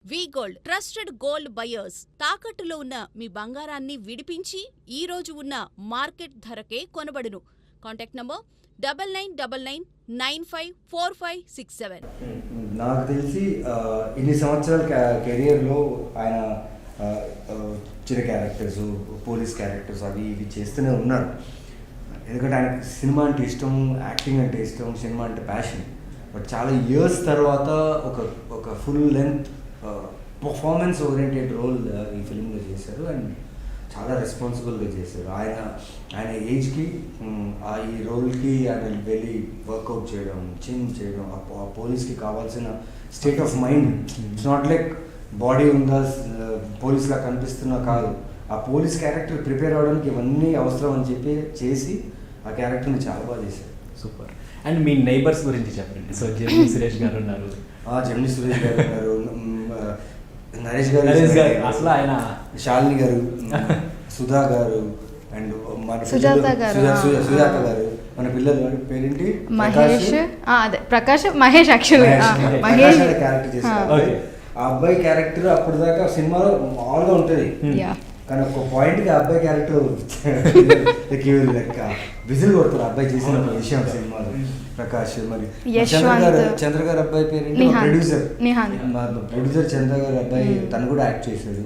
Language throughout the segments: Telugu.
వి గోల్డ్ ట్రస్టెడ్ గోల్డ్ బయర్స్ తాకట్టులో ఉన్న మీ బంగారాన్ని విడిపించి ఈ రోజు ఉన్న మార్కెట్ ధరకే కొనబడును. Contact number 9999954567. నాకు తెలిసి ఇన్ని సంవత్సరాల కెరియర్లో ఆయన చిన్న క్యారెక్టర్స్, పోలీస్ క్యారెక్టర్స్ అవి ఇవి చేస్తూనే ఉన్నారు. ఎందుకంటే ఆయనకు సినిమా అంటే ఇష్టం, యాక్టింగ్ అంటే ఇష్టం, సినిమా అంటే ప్యాషన్. బట్ చాలా ఇయర్స్ తర్వాత ఒక full length performance oriented role ఈ ఫిల్మ్లో చేశారు అండ్ చాలా రెస్పాన్సిబుల్గా చేశారు. ఆయన ఏజ్కి ఈ రోల్కి ఆయన వెళ్ళి వర్కౌట్ చేయడం, చేంజ్ చేయడం, ఆ పోలీస్కి కావాల్సిన state of mind. It's not like body ఉందా పోలీస్లా కనిపిస్తున్నా కాదు, ఆ పోలీస్ క్యారెక్టర్ ప్రిపేర్ అవ్వడానికి ఇవన్నీ అవసరం అని చెప్పి చేసి ఆ క్యారెక్టర్ని చాలా బాగా చేశారు. సూపర్. అండ్ మీ నైబర్స్ గురించి చెప్పండి. సో జెమినీ సురేష్ గారు ఉన్నారు, జెమినీ సురేష్ గారు ఉన్నారు, నరేష్ గారు, అసలు ఆయన శాలిని గారు, సుధా గారు అండ్ మన సుజాత గారు, మన పిల్లలు పేరేంటి మహేష్, అదే ప్రకాష్ మహేష్, యాక్చువల్లీ మహేష్ క్యారెక్టర్ చేశారు. ఆ అబ్బాయి క్యారెక్టర్ అప్పుడు దాకా సినిమాలో మామూలుగా ఉంటుంది, కానీ ఒక పాయింట్కి ఆ అబ్బాయి క్యారెక్టర్ లెక్క విజిల్ కొడతారు అబ్బాయి చేసిన విషయం సినిమాలో. ప్రకాష్, మరి చంద్ర గారు అబ్బాయి పేరు ప్రొడ్యూసర్ చంద్ర గారు అబ్బాయి, తను కూడా యాక్ట్ చేశాడు.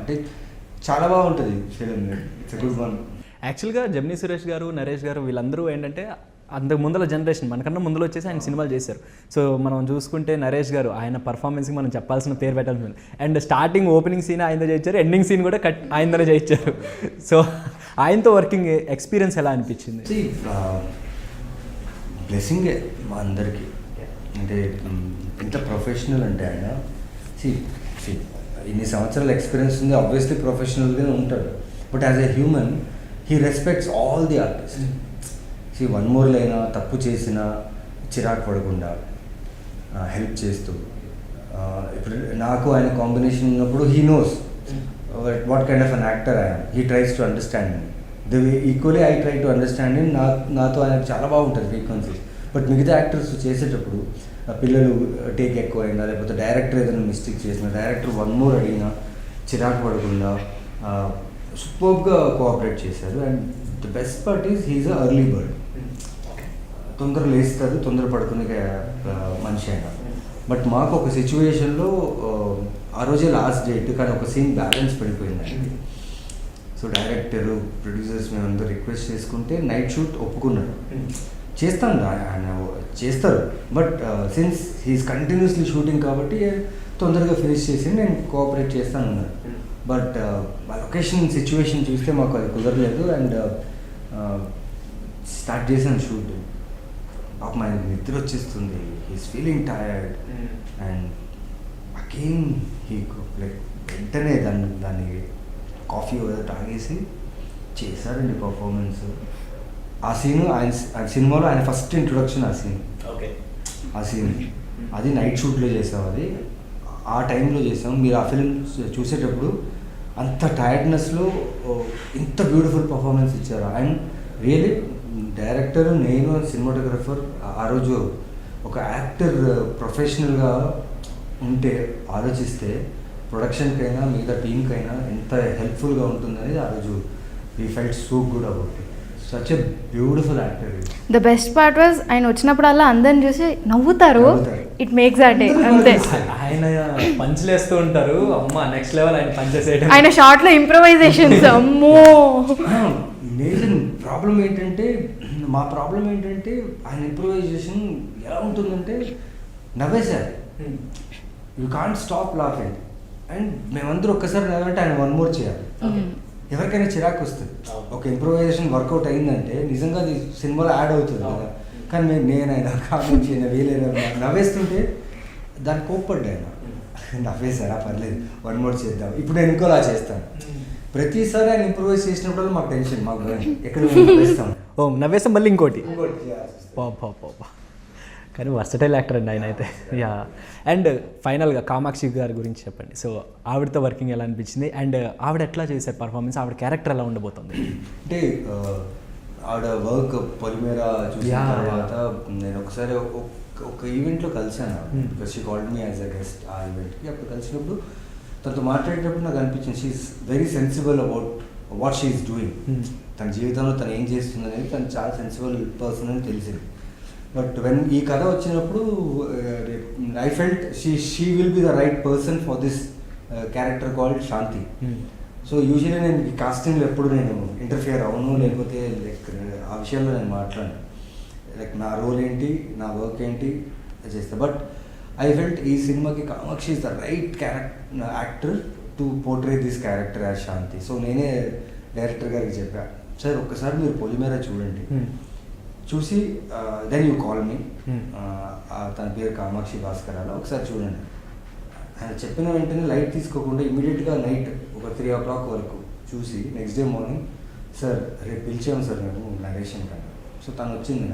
అంటే చాలా బాగుంటుంది ఫిలిం, ఇట్స్ గుడ్ వన్. యాక్చువల్గా జెమినీ సురేష్ గారు, నరేష్ గారు వీళ్ళందరూ ఏంటంటే అంతకు ముందల జనరేషన్, మనకన్నా ముందులో వచ్చేసి ఆయన సినిమాలు చేశారు. సో మనం చూసుకుంటే నరేష్ గారు ఆయన పర్ఫార్మెన్స్కి మనం చెప్పాల్సిన పేరు పెట్టాల్సి ఉంది. అండ్ స్టార్టింగ్ ఓపెనింగ్ సీన్ ఆయనతో చేయించారు, ఎండింగ్ సీన్ కూడా ఆయనతోనే చేయించారు. సో ఆయనతో వర్కింగ్ ఎక్స్పీరియన్స్ ఎలా అనిపించింది? బ్లెస్సింగే మా అందరికీ. అంటే ఎంత ప్రొఫెషనల్ అంటే ఆయన ఇన్ని సంవత్సరాల ఎక్స్పీరియన్స్ ఉంది, ఆబ్వియస్లీ ప్రొఫెషనల్గానే ఉంటాడు. But as a human he respects all the artist. One మోర్లో అయినా తప్పు చేసినా చిరాకు పడకుండా హెల్ప్ చేస్తూ, ఇప్పుడు నాకు ఆయన కాంబినేషన్ ఉన్నప్పుడు he knows what kind of an actor I'm. He tries to understand me the way equally I try to understand him. నాతో ఆయనకు చాలా బాగుంటుంది ఫ్రీక్వెన్సీస్. బట్ మిగతా యాక్టర్స్ చేసేటప్పుడు పిల్లలు టేక్ ఎక్కువ అయినా, లేకపోతే డైరెక్టర్ ఏదైనా మిస్టేక్ చేసినా, డైరెక్టర్ వన్ మోర్ అడిగినా చిరాకు పడకుండా సూపర్గా కోఆపరేట్ చేశారు. And the best part is he's a early bird. తొందర లేస్తారు, తొందర పడుకునే మనిషి అయినా. బట్ మాకు ఒక సిచ్యువేషన్లో ఆ రోజే లాస్ట్ డేట్, కానీ ఒక సీన్ బ్యాలెన్స్ పడిపోయిందండి. సో డైరెక్టరు, ప్రొడ్యూసర్స్ మేమందరూ రిక్వెస్ట్ చేసుకుంటే నైట్ షూట్ ఒప్పుకున్నారు. చేస్తాను ఆయన చేస్తారు, but since he's continuously shooting కాబట్టి తొందరగా ఫినిష్ చేసి నేను కోఆపరేట్ చేస్తాను అన్నారు. బట్ ఆ లొకేషన్ సిచ్యువేషన్ చూస్తే మాకు అది కుదరలేదు. అండ్ స్టార్ట్ చేశాను షూట్. పాపం ఆయన నిద్ర వచ్చేస్తుంది, he's feeling tired. And again he like వెంటనే దాన్ని కాఫీ తాగేసి చేశారండి పర్ఫార్మెన్స్. ఆ సీను ఆయన సినిమాలో ఆయన ఫస్ట్ ఇంట్రొడక్షన్ ఆ సీన్. అది నైట్ షూట్లో చేసాం. అది ఆ టైంలో చేసాం. మీరు ఆ ఫిల్మ్ చూసేటప్పుడు అంత టైర్డ్నెస్లో ఇంత బ్యూటిఫుల్ పర్ఫార్మెన్స్ ఇచ్చారు. అండ్ రియలీ డైరెక్టర్, నేను సినిమాటోగ్రఫర్ ఆ రోజు ఒక యాక్టర్ ప్రొఫెషనల్గా ఉంటే ఆలోచిస్తే ప్రొడక్షన్కైనా మిగతా టీమ్కైనా ఎంత హెల్ప్ఫుల్గా ఉంటుందనేది ఆ రోజు we felt so good about it. Such a beautiful actor. The best part was ఆయన వచ్చినప్పుడల్లా అందరిని చూసి నవ్వుతారు. ఇట్ మేక్స్ దట్ డే అంతే. ఆయన పంచులేస్తూ ఉంటారు, అమ్మ నెక్స్ట్ లెవెల్ ఆయన పంచేసేయడం. ఆయన షార్ట్ లో ఇంప్రొవైజేషన్స్ అమ్మో. మేజర్ ప్రాబ్లం ఏంటంటే, మా ప్రాబ్లం ఏంటంటే ఆయన ఇంప్రొవైజేషన్ ఎలా ఉంటుందంటే నవ్వేశారు, you can't stop laughing. And మేమందరూ ఒక్కసారి నవ్వంటే ఆయన వన్ మోర్ చేయాలి. ఎవరికైనా చిరాకు వస్తుంది. ఒక ఇంప్రొవైజేషన్ వర్కౌట్ అయిందంటే నిజంగా అది సినిమాలో యాడ్ అవుతుంది కదా. కానీ నేనైనా కామెంట్ చేయను, వీలైనా నవ్వేస్తుంటే దాన్ని కోప్పడ్డా ఆయన. నవ్వేశారా, పర్లేదు వన్ మోర్ చేద్దాం, ఇప్పుడు నేను ఇంకోలా చేస్తాను. ప్రతిసారి ఆయన ఇంప్రొవైజ్ చేసినప్పుడు మాకు టెన్షన్, మాకు ఎక్కడ నవ్వేస్తాం. ఓ నవ్వేస్తాం మళ్ళీ ఇంకోటి. కానీ వర్సటైల్ యాక్టర్ అండి ఆయన అయితే. యా. అండ్ ఫైనల్గా కామాక్షి గారి గురించి చెప్పండి. సో ఆవిడతో వర్కింగ్ ఎలా అనిపించింది, అండ్ ఆవిడ ఎట్లా చేశారు పర్ఫార్మెన్స్, ఆవిడ క్యారెక్టర్ ఎలా ఉండబోతుంది? అంటే ఆవిడ వర్క్ పొలిమేర చూసిన తర్వాత నేను ఒకసారి ఒక ఈవెంట్లో కలిసాను because she called me as a guest ఆ ఈవెంట్కి. అప్పుడు కలిసినప్పుడు తనతో మాట్లాడేటప్పుడు నాకు అనిపించింది she's very sensible about what she's doing. తన జీవితంలో తను ఏం చేస్తుంది అనేది తను చాలా సెన్సిబుల్ పర్సన్ అని తెలిసింది. బట్ వెన్ ఈ కథ వచ్చినప్పుడు I felt she will be the right person for this character called Shanti. So usually నేను ఈ కాస్టింగ్లో ఎప్పుడు నేను ఇంటర్ఫియర్ అవును, లేకపోతే లైక్ ఆ విషయంలో నేను మాట్లాడను. లైక్ నా రోల్ ఏంటి, నా వర్క్ ఏంటి చేస్తాను. బట్ ఐ ఫెల్ట్ ఈ సినిమాకి Kamakshi is the right actor to portray this character as Shanti. So నేనే డైరెక్టర్ గారికి చెప్పాను, సార్ ఒక్కసారి మీరు పొలిమేర చూడండి, చూసి దెన్ యూ కాల్ మీ. తన పేరు కామాక్షి భాస్కర్, అలా ఒకసారి చూడండి. ఆయన చెప్పిన వెంటనే లైట్ తీసుకోకుండా ఇమీడియట్గా నైట్ ఒక 3 o'clock వరకు చూసి నెక్స్ట్ డే మార్నింగ్ సార్ రేపు పిలిచాము సార్ మేము నరేషన్ కన్నా. సో తను వచ్చింది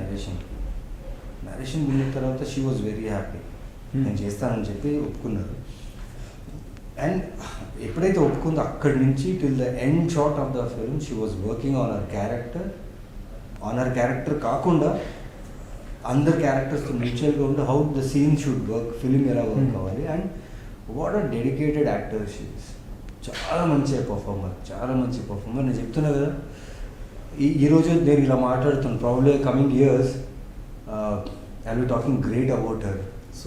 నరేషన్ విన్న తర్వాత షీ వాజ్ వెరీ హ్యాపీ. నేను చేస్తానని చెప్పి ఒప్పుకున్నారు. అండ్ ఎప్పుడైతే ఒప్పుకుందో అక్కడి నుంచి till the end shot of the film she was working on her character కాకుండా అందర్ క్యారెక్టర్స్తో మ్యూచువల్గా ఉండి how the scene should work, film ఎలా వర్క్ అవ్వాలి. And what a dedicated actor she is. చాలా మంచి పర్ఫార్మర్. నేను చెప్తున్నా కదా, ఈరోజు నేను ఇలా మాట్లాడుతున్నాను. Probably coming years I will be talking great about her. So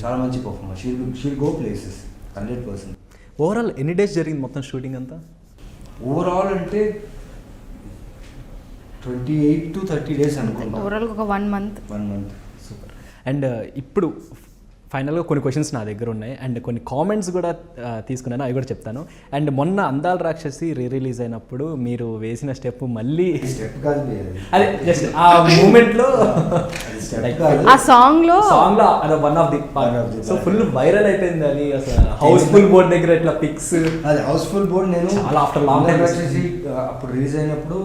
చాలా మంచి performer. She'll go places 100%. Overall ఎన్ని డేస్ జరిగింది మొత్తం షూటింగ్ అంతా? ఓవరాల్ అంటే 28 to 30 days అనుకుంటా. ఓవరాల్ ఒక 1 month. సూపర్. అండ్ ఇప్పుడు ఫైనల్గా కొన్ని క్వశ్చన్స్ నా దగ్గర ఉన్నాయి అండ్ కొన్ని కామెంట్స్ కూడా తీసుకున్నాను, అవి కూడా చెప్తాను. అండ్ మొన్న అందాల రాక్షసి రిలీజ్ అయినప్పుడు మీరు వేసిన స్టెప్ మళ్ళీ స్టెప్ కాదు, అదే జస్ట్ ఆ మూమెంట్లో ఆ సాంగ్లో అది one of the so full viral అయిపోయింది. అది అసలు హౌస్ఫుల్ బోర్డ్ దగ్గర ఇట్లా పిక్స్, అది హౌస్ఫుల్ బోర్డ్. నేను చాలా ఆఫ్టర్ లాంగ్ టైం వచ్చేసి అప్పుడు రిలీజ్ అయినప్పుడు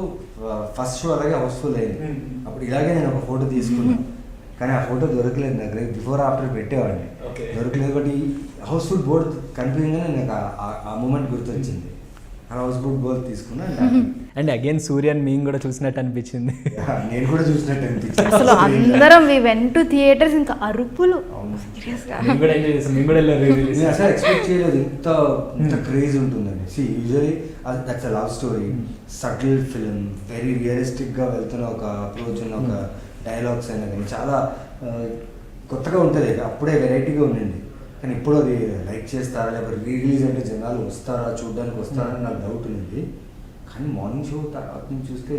ఫస్ట్ షో అలాగే హౌస్ఫుల్ అయింది. అప్పుడు ఇలాగే నేను ఒక ఫోటో తీసుకున్నాను, కానీ ఆ ఫోటో దొరకలేదు నాకు. బిఫోర్ ఆఫ్టర్ పెట్టేవాడిని, దొరకలేదు. బట్ ఈ హౌస్ఫుల్ బోర్డ్ కనిపించగానే నాకు ఆ మూమెంట్ గుర్తొచ్చింది. ఆ హౌస్ఫుల్ బోర్డ్ తీసుకున్నా. అండ్ అగైన్ సూర్యన్ మేము కూడా చూసినట్టు అనిపించింది. నేను కూడా చూసినట్టు అనిపించింది. అసలు అందరం వి వెంట్ టు థియేటర్స్, ఇంకా అరుపులు. మేము కూడా ఎంజాయ్ చేసాం. మేము కూడా నేను అసలు ఎక్స్పెక్ట్ చేయలేదు ఇంత క్రేజ్ ఉంటుందండి. సి usually that's a love story, subtle film, very రియలిస్టిక్గా వెళ్తున్న ఒక అప్రోచ్ ఉన్న ఒక డైలాగ్స్ అయినా కానీ చాలా కొత్తగా ఉంటుంది. అప్పుడే వెరైటీగా ఉండండి. కానీ ఇప్పుడు అది లైక్ చేస్తారా, లేకపోతే రిలీజ్ అంటే జనాలు వస్తారా, చూడడానికి వస్తారా అని నాకు డౌట్ ఉంది. కానీ మార్నింగ్ షో తర్వాత చూస్తే